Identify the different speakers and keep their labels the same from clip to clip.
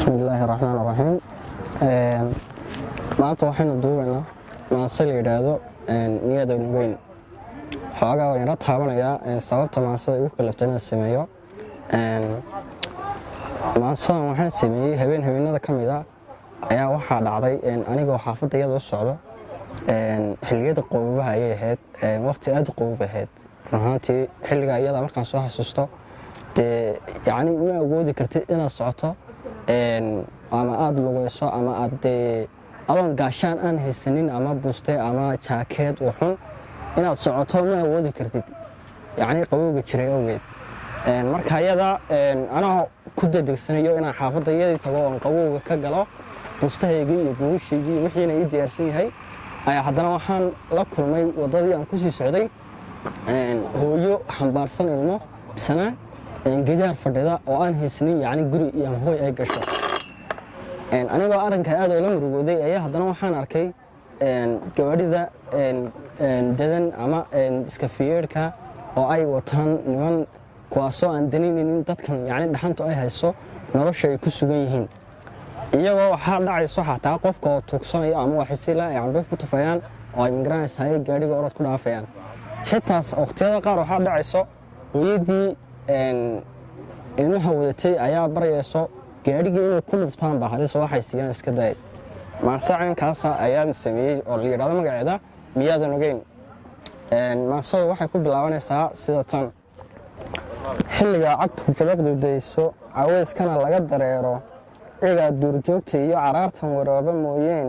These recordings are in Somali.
Speaker 1: بسم الله الرحمن الرحيم. maanta waxaynu duubaynaa maanse la yiraahdo niyada weyn. Xoogaa waan yara taabanayaa sababta maansada ugu kalaftay inaan sameeyo. Maansadan waxaan sameeyay habeenada kamid ah ayaa waxa dhacday anigoo xaafadda iyadoo socdo xilliyada qowwaha ay ahayd waqti aad qoww ahayd. Runtii xilliga iyada markaan soo xasuusto يعني ما أقول كرتي أنا صعته أما أد لغيصة أما أد أول قاشان أنهي السنين أما بوستي أما شاكيت وحن أنا صعته ما أقول كرتي يعني قوي بتشري أوجد مرك هيدا أنا كنت دكسنيو أنا حافظ يدي تبغى قوي كجلا بوسته يجي يقول شيء يجي وحين يدي أرسين هاي أي حدنا وحن لكل ما وضدي أنكسي سعودي هو يو حنبارسن إلمه بسنة جدار فردة وأنا هسنين يعني قري يعني هو أي قشة أنا بقارن كهذا ولا مرودي أيه هذا نوع حنا أركي جواري ذا جدًا أما سكفير كا أو أي وطن نوان كواسو عندني إن تذكر يعني دحنتو أي هالسو نرش يكسوجيهن إياه حال عي صح تعقف كتوكسون يا أما وحسيلة يعني بيف بتفيان أو إمجران سهي جاري قرط كلها فيان حتى اختيار قارو حال عي صو ويدي ilmaha wadatay ayaa barayso gaariga inay ku luftaan bahaliis waxay siiyaan iska day maasacan kaas ayaa sameeyay oo la yiraahdo magaceeda miyaadan ogeyn maasoo waxay ku bilaabanaysaa sida tan xilliga cagtu jabaqdu dayso caweyskana laga dareero iga duurjoogta iyo caraartan warooba mooyeen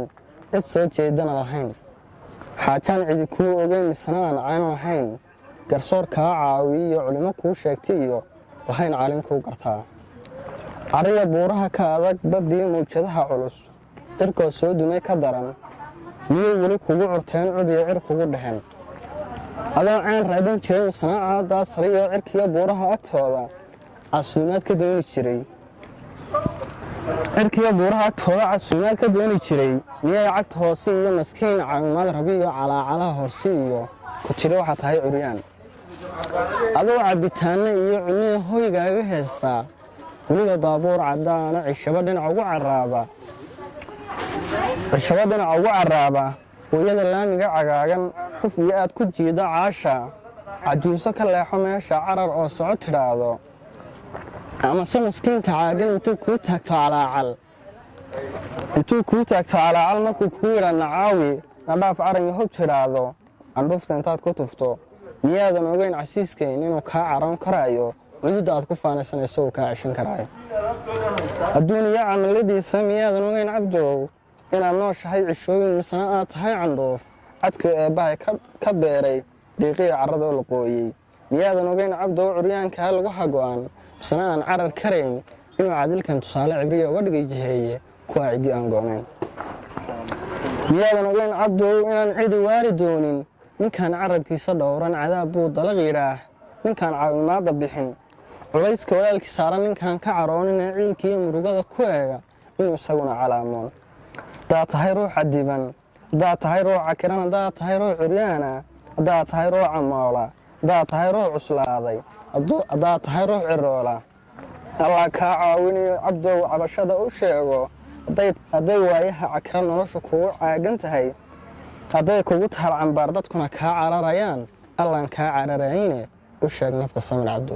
Speaker 1: cid soo jeedana lahayn xaajaan cidi ku ogeyn misnaan aan lahayn garsoor ka caawiyo culimo ku sheegtay iyo waxaan caalimku gartaa ariga buuraha ka adag badii muujadaha culus cirkoo soo dumay ka daran miyay weli kugu curteen cudiyo cir kugu dhaxan adoo aan raadin jiray sanaacaada sariyo cirkiga buuraha agtooda casuumaad ka dooni jiray cirkiga buuraha agtooda casuumaad ka dooni jiray miyay cagta hoose iyo maskiin caawimaad rabiyo calaacalaha hoose iyo ku jira waxa tahay curyaan adoo cabitaana iyo cunada hoygaaga heestaa weliba baabuur cadaana cishaba dhinaca ugu caraaba hooyada laamiga cagaagan xuf iyo aad ku jiida caasha cajuuso ka leexo meesha carar oo soco tidhaahdo ama se maskiinka caagan intuu kuu taagto calaacal markuu kuu yidhaa nacaawi nadhaaf caran yahow tidhaahdo candhuufta intaad ku tufto miyaadan ogeyn casiiskayn inuu kaa caroon karaayo cududda aad ku faanaysanayso uu kaa ceshan karaayo adduuniya camaladiisa miyaadan ogeyn cabdow inaad nooshahay cishooyin misna aad tahay candhuuf cadkii eebbahay ka beeray dhiiqiya carradoo la qooyey miyaadan ogeyn cabdow curyaankaa lagu hago'an misna aan carar karayn inuu cadilkan tusaale cibriya uga dhigay jiheeye kuwaa ciddii aan goonayn miyaadan ogeyn cabdow inaan cidi waari doonin ninkaan carabkiisa dhowran cadaab buu dalaq yidhaah ninkaan caawimaadda bixin culayska walaalkii saaran ninkaan ka caroonin ee ciilkiiyo murugada ku eega inuu isaguna calaamoon haddaad tahay ruux cadiban haddaad tahay ruux cakiran haddaad tahay ruux curyaana haddaad tahay ruux camoola haddaad tahay ruux cuslaaday haddaad tahay ruux ciroola allah kaa caawinayo cabdow cabashada u sheego hadday waayaha cakiran nolosha kugu caagan tahay hadday kugu tahal cambaar dadkuna kaa cararayaan allaan kaa cararayne u sheeg nafta samir cabdow